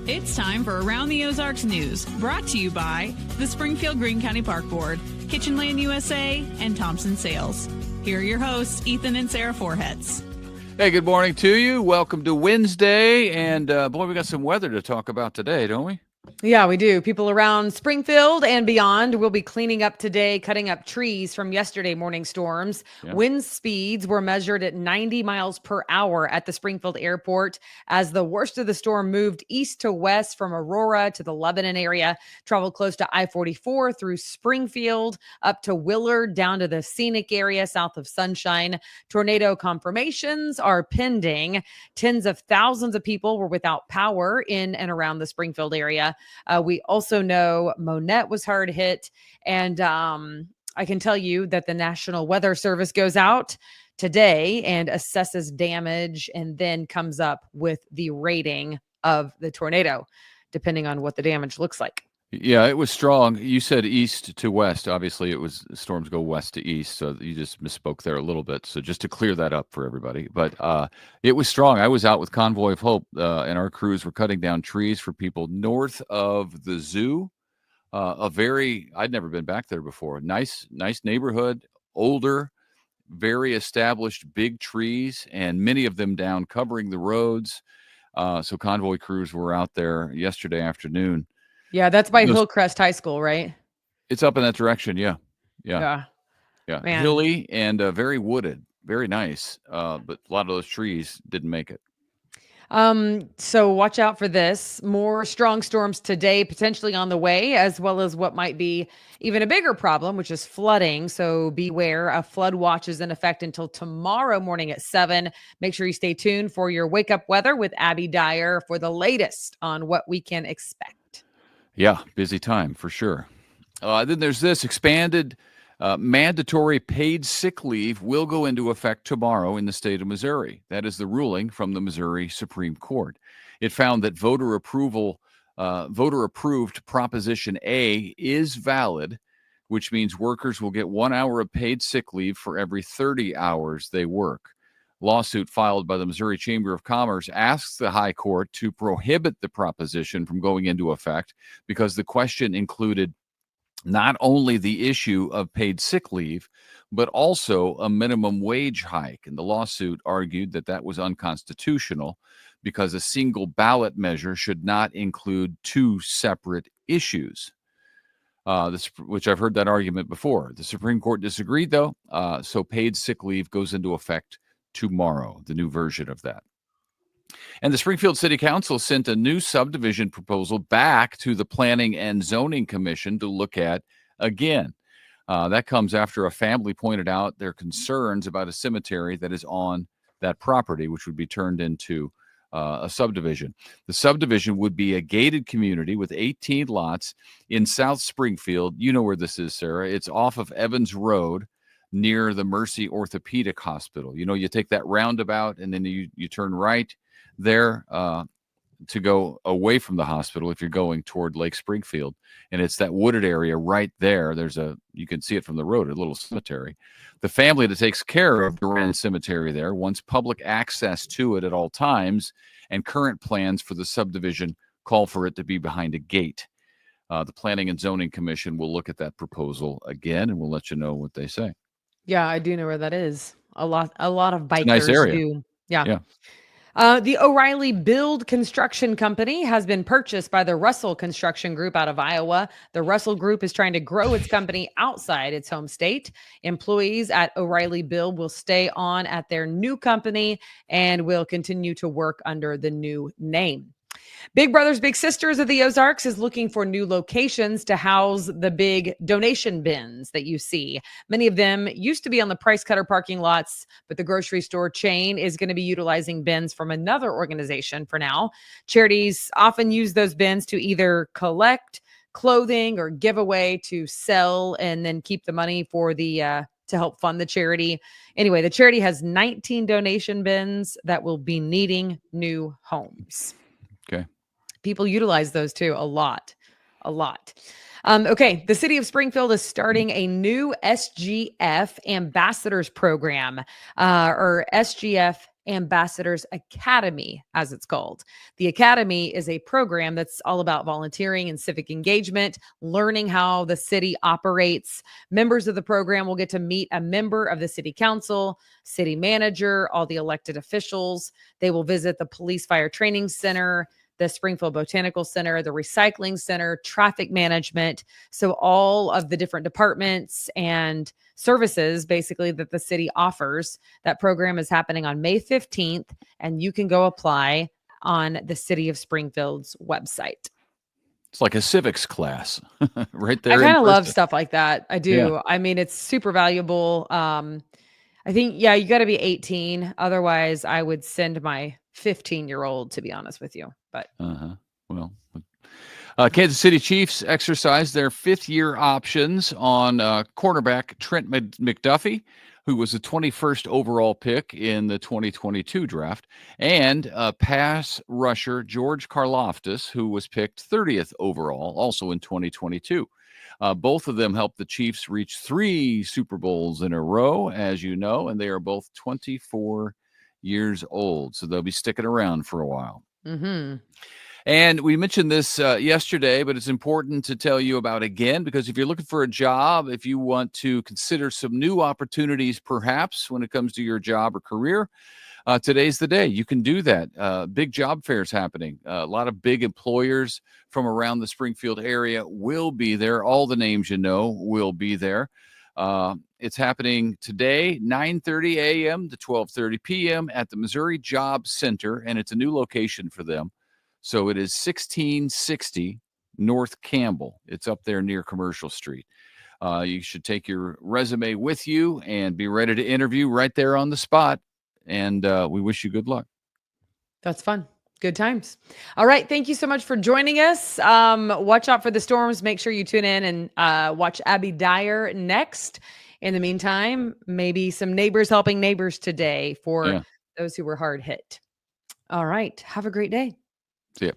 It's time for Around the Ozarks News, brought to you by the Springfield Greene County Park Board, Kitchen Land USA, and Thompson Sales. Here are your hosts, Ethan and Sarah Forhetz. Hey, good morning to you. Welcome to Wednesday. And boy, we got some weather to talk about today, don't we? Yeah, we do. People around Springfield and beyond will be cleaning up today, cutting up trees from yesterday morning storms. Yeah. Wind speeds were measured at 90 miles per hour at the Springfield airport as the worst of the storm moved east to west from Aurora to the Lebanon area, traveled close to I-44 through Springfield, up to Willard, down to the scenic area south of Sunshine. Tornado confirmations are pending. Tens of thousands of people were without power in and around the Springfield area. We also know Monette was hard hit. And I can tell you that the National Weather Service goes out today and assesses damage and then comes up with the rating of the tornado, depending on what the damage looks like. Yeah, it was strong. You said east to west. Obviously, it was storms go west to east, so you just misspoke there a little bit. So just to clear that up for everybody. But it was strong. I was out with Convoy of Hope, and our crews were cutting down trees for people north of the zoo. I'd never been back there before. Nice neighborhood, older, very established, big trees, and many of them down covering the roads. So Convoy crews were out there yesterday afternoon. Yeah, that's by Hillcrest High School, right? It's up in that direction, yeah. Man. Hilly and very wooded, very nice. But a lot of those trees didn't make it. So watch out for this. More strong storms today, potentially on the way, as well as what might be even a bigger problem, which is flooding. So beware. A flood watch is in effect until tomorrow morning at 7. Make sure you stay tuned for your wake up weather with Abby Dyer for the latest on what we can expect. Yeah, busy time for sure. Then there's this expanded mandatory paid sick leave will go into effect tomorrow in the state of Missouri. That is the ruling from the Missouri Supreme Court. It found that voter approved Proposition A is valid, which means workers will get 1 hour of paid sick leave for every 30 hours they work. Lawsuit filed by the Missouri Chamber of Commerce asks the High Court to prohibit the proposition from going into effect because the question included not only the issue of paid sick leave, but also a minimum wage hike. And the lawsuit argued that that was unconstitutional because a single ballot measure should not include two separate issues. Which I've heard that argument before. The Supreme Court disagreed, though, so paid sick leave goes into effect tomorrow, the new version of that. And the Springfield City Council sent a new subdivision proposal back to the Planning and Zoning Commission to look at again. That comes after a family pointed out their concerns about a cemetery that is on that property, which would be turned into a subdivision. The subdivision would be a gated community with 18 lots in South Springfield. You know where this is, Sarah. It's off of Evans Road, near the Mercy Orthopedic Hospital. You know, you take that roundabout and then you turn right there to go away from the hospital if you're going toward Lake Springfield. And it's that wooded area right there. You can see it from the road, a little cemetery. The family that takes care of Duran Cemetery there wants public access to it at all times, and current plans for the subdivision call for it to be behind a gate. The Planning and Zoning Commission will look at that proposal again, and we'll let you know what they say. Yeah, I do know where that is. A lot of bikers nice area. do. Yeah. The O'Reilly Build Construction Company has been purchased by the Russell Construction Group out of Iowa. The Russell Group is trying to grow its company outside its home state. Employees at O'Reilly Build will stay on at their new company and will continue to work under the new name. Big Brothers Big Sisters of the Ozarks is looking for new locations to house the big donation bins that you see. Many of them used to be on the Price Cutter parking lots, but the grocery store chain is going to be utilizing bins from another organization for now. Charities often use those bins to either collect clothing or give away to sell and then keep the money for the to help fund the charity. Anyway, the charity has 19 donation bins that will be needing new homes. Okay. People utilize those too a lot. Okay. The city of Springfield is starting a new SGF ambassadors program, or SGF Ambassadors Academy, as it's called. The Academy is a program that's all about volunteering and civic engagement, learning how the city operates. Members of the program will get to meet a member of the city council, city manager, all the elected officials. They will visit the police fire training center, the Springfield Botanical Center, the recycling center, traffic management. So all of the different departments and services basically that the city offers. That program is happening on May 15th, and you can go apply on the City of Springfield's website. It's like a civics class right there. I kind of love stuff like that. I do. Yeah. I mean, it's super valuable. I think, yeah, you got to be 18. Otherwise, I would send my 15-year-old, to be honest with you. But well, Kansas City Chiefs exercised their fifth-year options on cornerback Trent McDuffie, who was the 21st overall pick in the 2022 draft, and pass rusher George Karlaftis, who was picked 30th overall, also in 2022. Both of them helped the Chiefs reach 3 Super Bowls in a row, as you know, and they are both 24 years old, so they'll be sticking around for a while. Mm-hmm. And we mentioned this yesterday, but it's important to tell you about again, because if you're looking for a job, if you want to consider some new opportunities, perhaps when it comes to your job or career, today's the day. You can do that. Big job fairs happening. A lot of big employers from around the Springfield area will be there. All the names you know will be there. It's happening today, 9:30 a.m. to 12:30 p.m. at the Missouri Job Center, and it's a new location for them. So it is 1660 North Campbell. It's up there near Commercial Street. You should take your resume with you and be ready to interview right there on the spot. And we wish you good luck. That's fun. Good times. All right. Thank you so much for joining us. Watch out for the storms. Make sure you tune in and watch Abby Dyer next. In the meantime, maybe some neighbors helping neighbors today for those who were hard hit. All right. Have a great day. See ya.